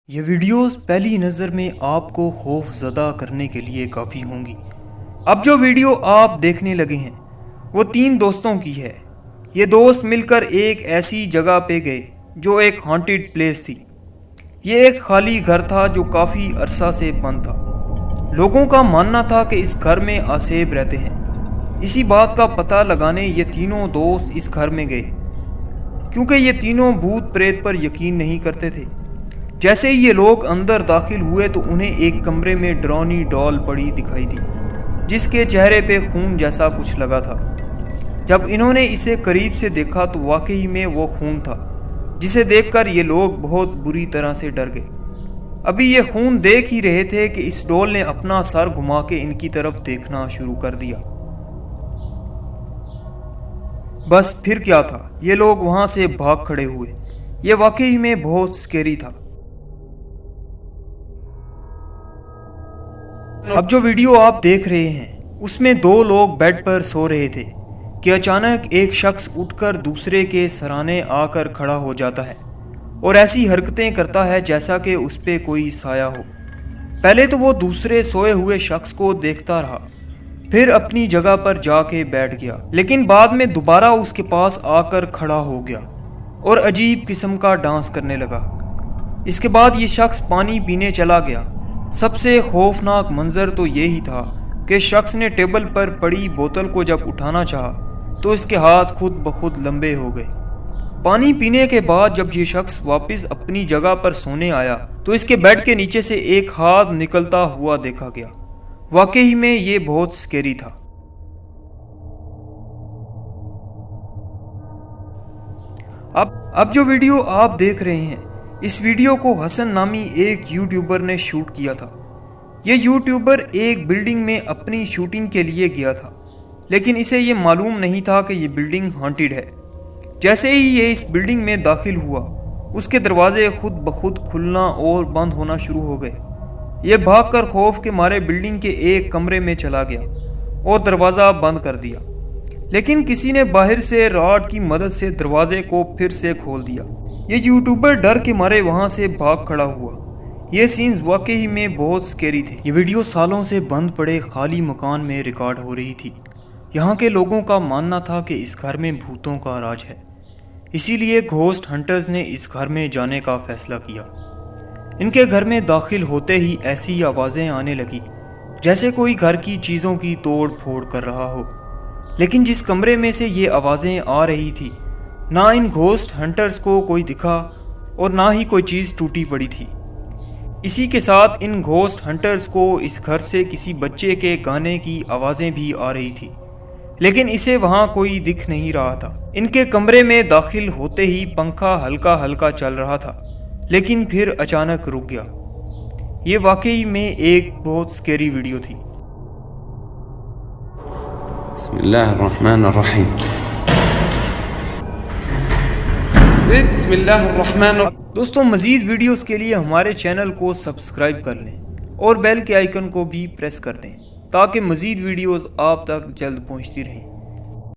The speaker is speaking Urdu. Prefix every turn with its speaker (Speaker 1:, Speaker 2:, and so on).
Speaker 1: یہ ویڈیوز پہلی نظر میں آپ کو خوف زدہ کرنے کے لیے کافی ہوں گی۔ اب جو ویڈیو آپ دیکھنے لگے ہیں وہ 3 دوستوں کی ہے۔ یہ دوست مل کر ایک ایسی جگہ پہ گئے جو ایک ہانٹڈ پلیس تھی۔ یہ ایک خالی گھر تھا جو کافی عرصہ سے بند تھا۔ لوگوں کا ماننا تھا کہ اس گھر میں آسیب رہتے ہیں۔ اسی بات کا پتہ لگانے یہ تینوں دوست اس گھر میں گئے، کیونکہ یہ تینوں بھوت پریت پر یقین نہیں کرتے تھے۔ جیسے ہی یہ لوگ اندر داخل ہوئے تو انہیں ایک کمرے میں ڈرونی ڈال پڑی دکھائی دی، جس کے چہرے پہ خون جیسا کچھ لگا تھا۔ جب انہوں نے اسے قریب سے دیکھا تو واقعی میں وہ خون تھا، جسے دیکھ کر یہ لوگ بہت بری طرح سے ڈر گئے۔ ابھی یہ خون دیکھ ہی رہے تھے کہ اس ڈول نے اپنا سر گھما کے ان کی طرف دیکھنا شروع کر دیا۔ بس پھر کیا تھا، یہ لوگ وہاں سے بھاگ کھڑے ہوئے۔ یہ واقعی میں بہت سکیری تھا۔ اب جو ویڈیو آپ دیکھ رہے ہیں اس میں 2 لوگ بیڈ پر سو رہے تھے کہ اچانک ایک شخص اٹھ کر دوسرے کے سرانے آ کر کھڑا ہو جاتا ہے اور ایسی حرکتیں کرتا ہے جیسا کہ اس پہ کوئی سایہ ہو۔ پہلے تو وہ دوسرے سوئے ہوئے شخص کو دیکھتا رہا، پھر اپنی جگہ پر جا کے بیٹھ گیا، لیکن بعد میں دوبارہ اس کے پاس آ کر کھڑا ہو گیا اور عجیب قسم کا ڈانس کرنے لگا۔ اس کے بعد یہ شخص پانی پینے چلا گیا۔ سب سے خوفناک منظر تو یہی تھا کہ شخص نے ٹیبل پر پڑی بوتل کو جب اٹھانا چاہا تو اس کے ہاتھ خود بخود لمبے ہو گئے۔ پانی پینے کے بعد جب یہ شخص واپس اپنی جگہ پر سونے آیا تو اس کے بیڈ کے نیچے سے ایک ہاتھ نکلتا ہوا دیکھا گیا۔ واقعی میں یہ بہت سکیری تھا۔ اب جو ویڈیو آپ دیکھ رہے ہیں اس ویڈیو کو حسن نامی ایک یوٹیوبر نے شوٹ کیا تھا۔ یہ یوٹیوبر ایک بلڈنگ میں اپنی شوٹنگ کے لیے گیا تھا، لیکن اسے یہ معلوم نہیں تھا کہ یہ بلڈنگ ہانٹڈ ہے۔ جیسے ہی یہ اس بلڈنگ میں داخل ہوا اس کے دروازے خود بخود کھلنا اور بند ہونا شروع ہو گئے۔ یہ بھاگ کر خوف کے مارے بلڈنگ کے ایک کمرے میں چلا گیا اور دروازہ بند کر دیا، لیکن کسی نے باہر سے راڈ کی مدد سے دروازے کو پھر سے کھول دیا۔ یہ یوٹیوبر ڈر کے مارے وہاں سے بھاگ کھڑا ہوا۔ یہ سینز واقعی میں بہت سکیری تھے۔ یہ ویڈیو سالوں سے بند پڑے خالی مکان میں ریکارڈ ہو رہی تھی۔ یہاں کے لوگوں کا ماننا تھا کہ اس گھر میں بھوتوں کا راج ہے، اسی لیے گھوسٹ ہنٹرز نے اس گھر میں جانے کا فیصلہ کیا۔ ان کے گھر میں داخل ہوتے ہی ایسی آوازیں آنے لگی جیسے کوئی گھر کی چیزوں کی توڑ پھوڑ کر رہا ہو، لیکن جس کمرے میں سے یہ آوازیں آ رہی تھی نہ ان گھوسٹ ہنٹرز کو کوئی دکھا اور نہ ہی کوئی چیز ٹوٹی پڑی تھی۔ اسی کے ساتھ ان گھوسٹ ہنٹرز کو اس گھر سے کسی بچے کے گانے کی آوازیں بھی آ رہی تھی، لیکن اسے وہاں کوئی دکھ نہیں رہا تھا۔ ان کے کمرے میں داخل ہوتے ہی پنکھا ہلکا ہلکا چل رہا تھا، لیکن پھر اچانک رک گیا۔ یہ واقعی میں ایک بہت سکیری ویڈیو تھی۔
Speaker 2: بسم اللہ الرحمن الرحیم۔ بسم اللہ الرحمن الرحیم۔
Speaker 1: دوستوں مزید ویڈیوز کے لیے ہمارے چینل کو سبسکرائب کر لیں اور بیل کے آئیکن کو بھی پریس کر دیں تاکہ مزید ویڈیوز آپ تک جلد پہنچتی رہیں۔